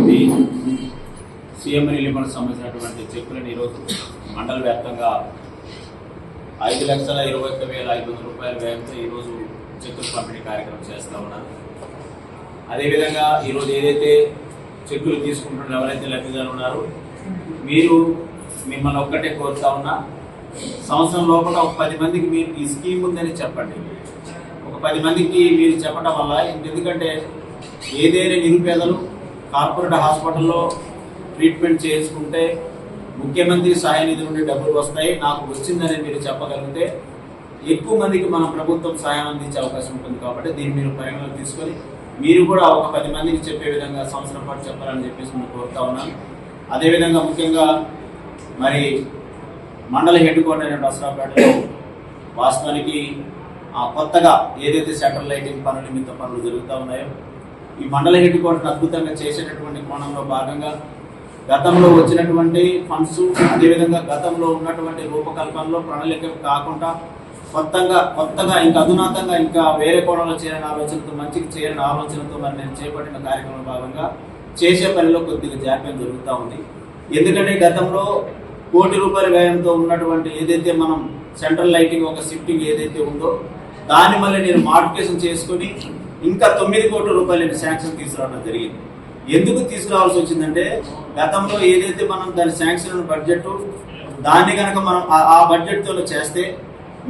ఉన్నటువంటి CM relief fund సంబంధించినటువంటి చెక్కులను ఈరోజు మండల వ్యాప్తంగా 5,21,500 రూపాయల వ్యయంతో ఈరోజు చెక్కుల పంపిణీ కార్యక్రమం చేస్తూ ఉన్నారు. అదేవిధంగా ఈరోజు ఏదైతే చెక్కులు తీసుకుంటున్న ఎవరైతే లబ్ధిదారులు ఉన్నారో మీరు మిమ్మల్ని ఒక్కటే కోరుతా ఉన్నా, సంవత్సరం లోపల ఒక 10 మందికి మీరు ఈ స్కీమ్ ఉందని చెప్పండి. ఒక 10 మందికి మీరు చెప్పడం వల్ల ఎందుకంటే ఏదైనా నిరుపేదలు కార్పొరేట్ హాస్పిటల్లో ట్రీట్మెంట్ చేసుకుంటే ముఖ్యమంత్రి సహాయ నిధి నుండి డబ్బులు వస్తాయి, నాకు వచ్చిందని మీరు చెప్పగలిగితే ఎక్కువ మందికి మన ప్రభుత్వం సహాయం అందించే అవకాశం ఉంటుంది. కాబట్టి దీన్ని మీరు పరిగణలోకి తీసుకొని మీరు కూడా ఒక 10 మందికి చెప్పే విధంగా సంవత్సరం పాటు చెప్పాలని చెప్పేసి నేను కోరుతా ఉన్నాను. అదేవిధంగా ముఖ్యంగా మరి మండల హెడ్ క్వార్టర్ అయిన దసరాపేటలో వాస్తవానికి కొత్తగా ఏదైతే సెంట్రల్ లైటింగ్ పనుల నిమిత్త పనులు జరుగుతూ ఉన్నాయో ఈ మండల హెడ్ క్వార్టర్ అద్భుతంగా చేసేటటువంటి కోణంలో భాగంగా గతంలో వచ్చినటువంటి ఫండ్స్, అదేవిధంగా గతంలో ఉన్నటువంటి రూపకల్పనలో ప్రణాళిక కాకుండా కొత్తగా ఇంకా అధునాతంగా ఇంకా వేరే కోణంలో చేరని ఆలోచనతో, మంచికి చేరని ఆలోచనతో మరి నేను చేపట్టిన కార్యక్రమంలో భాగంగా చేసే పనిలో కొద్దిగా జాప్యం జరుగుతూ ఉంది. ఎందుకంటే గతంలో ₹1 కోటి వ్యయంతో ఉన్నటువంటి ఏదైతే మనం సెంట్రల్ లైటింగ్ ఒక షిఫ్టింగ్ ఏదైతే ఉందో దాన్ని మళ్ళీ నేను మాడిఫికేషన్ చేసుకుని ఇంకా ₹9 కోట్ల నేను శాంక్షన్ తీసుకురావడం జరిగింది. ఎందుకు తీసుకురావాల్సి వచ్చిందంటే గతంలో ఏదైతే మనం దాని శాంక్షన్ బడ్జెట్ దాన్ని కనుక మనం ఆ బడ్జెట్తో చేస్తే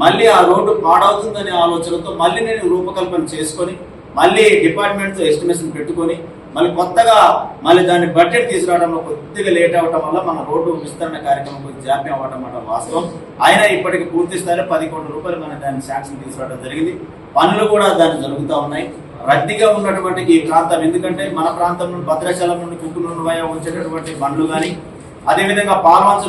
మళ్ళీ ఆ రోడ్డు పాడవుతుందనే ఆలోచనతో మళ్ళీ నేను రూపకల్పన చేసుకొని మళ్ళీ డిపార్ట్మెంట్తో ఎస్టిమేషన్ పెట్టుకొని మళ్ళీ కొత్తగా మళ్ళీ దాన్ని బడ్జెట్ తీసుకురావడంలో కొద్దిగా లేట్ అవ్వడం వల్ల మన రోడ్డు విస్తరణ కార్యక్రమం కొద్దిగా జాప్యం అవ్వడం అన్నమాట వాస్తవం. అయినా ఇప్పటికి పూర్తి స్థాయిలో ₹10 కోట్ల మన దాన్ని శాంక్షన్ తీసుకురావడం జరిగింది. పనులు కూడా దాన్ని జరుగుతూ ఉన్నాయి. రద్దీగా ఉన్నటువంటి ఈ ప్రాంతం, ఎందుకంటే మన ప్రాంతం నుండి భద్రాచలం నుండి కుక్కునూరు వయా వచ్చేటటువంటి బండ్లు కానీ, అదేవిధంగా పాల్వంచ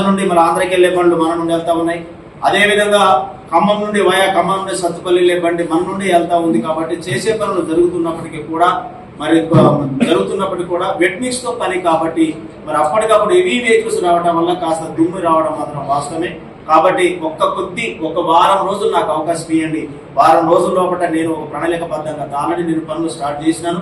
నుండి మన ఆంధ్రకి వెళ్ళే బండ్లు మన నుండి వెళ్తూ ఉన్నాయి. అదేవిధంగా ఖమ్మం నుండి సత్తుపల్లి వెళ్ళే బండి మన నుండి వెళ్తూ ఉంది. కాబట్టి చేసే పనులు జరుగుతున్నప్పటికీ కూడా వెట్ మిక్స్ తో పని కాబట్టి మరి అప్పటికప్పుడు హెవీ వెహికల్స్ రావడం వల్ల కాస్త దుమ్ము రావడం మాత్రం వాస్తవమే. కాబట్టి ఒక వారం రోజులు నాకు అవకాశం ఇవ్వండి. వారం రోజుల లోపల నేను ఒక ప్రణాళికబద్ధంగా ఆల్రెడీ నేను పనులు స్టార్ట్ చేసినాను.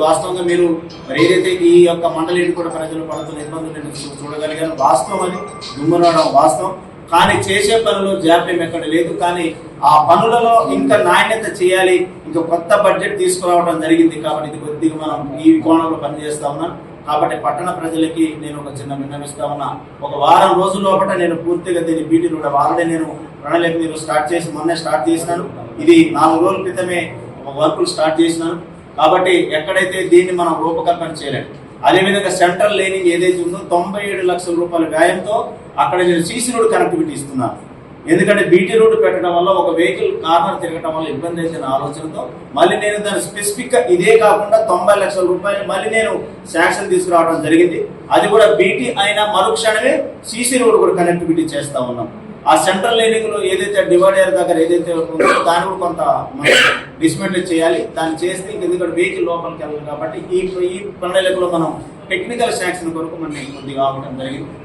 వాస్తవంగా మీరు మరి ఏదైతే ఈ యొక్క మండలిని కూడా ప్రజలు పడుతున్న ఇబ్బందులు నేను చూడగలిగాను. వాస్తవం అని దుమ్ము రావడం వాస్తవం. కానీ చేసే పనులు జాప్యం ఎక్కడ లేదు. కానీ ఆ పనులలో ఇంకా నాణ్యత చేయాలి, ఇంకా కొత్త బడ్జెట్ తీసుకురావడం జరిగింది. కాబట్టి ఇది కొద్దిగా మనం ఈ కోణంలో పనిచేస్తా ఉన్నాను. కాబట్టి పట్టణ ప్రజలకి నేను ఒక చిన్న విన్నవిస్తా ఉన్నా, ఒక వారం రోజుల లోపల నేను పూర్తిగా దీన్ని బీటీలు కూడా ఆల్రెడీ నేను ప్రణాళిక మీరు మొన్నే స్టార్ట్ చేసినాను. ఇది 4 రోజుల క్రితమే ఒక వర్కులు స్టార్ట్ చేసినాను. కాబట్టి ఎక్కడైతే దీన్ని మనం రూపకల్పన చేయలేము. అదేవిధంగా సెంట్రల్ లైనింగ్ ఏదైతే ఉందో ₹97 లక్షల వ్యయంతో అక్కడ నేను సీసీ రోడ్ కనెక్టివిటీ ఇస్తున్నాను. ఎందుకంటే బీటీ రోడ్డు పెట్టడం వల్ల ఒక వెహికల్ కార్నర్ తిరగడం వల్ల ఇబ్బంది అయితే ఆలోచనతో మళ్ళీ నేను దాని స్పెసిఫిక్ గా ఇదే కాకుండా ₹90 లక్షల మళ్ళీ నేను శాంక్షన్ తీసుకురావడం జరిగింది. అది కూడా బీటీ అయినా మరుక్షణమే సీసీ రోడ్ కూడా కనెక్టివిటీ చేస్తా ఉన్నాం. ఆ సెంట్రల్ లైనింగ్ లో ఏదైతే డివైడర్ దగ్గర ఏదైతే ఉందో దాన్ని కూడా కొంత డిస్మెంటల్ చేయాలి. దాన్ని చేస్తే ఎందుకంటే వెహికల్ లోపలికి వెళ్ళాలి. కాబట్టి ఈ ప్రణాళికలో మనం టెక్నికల్ శాంక్షన్ కొరకు మనం కొద్దిగా ఆగడం జరిగింది.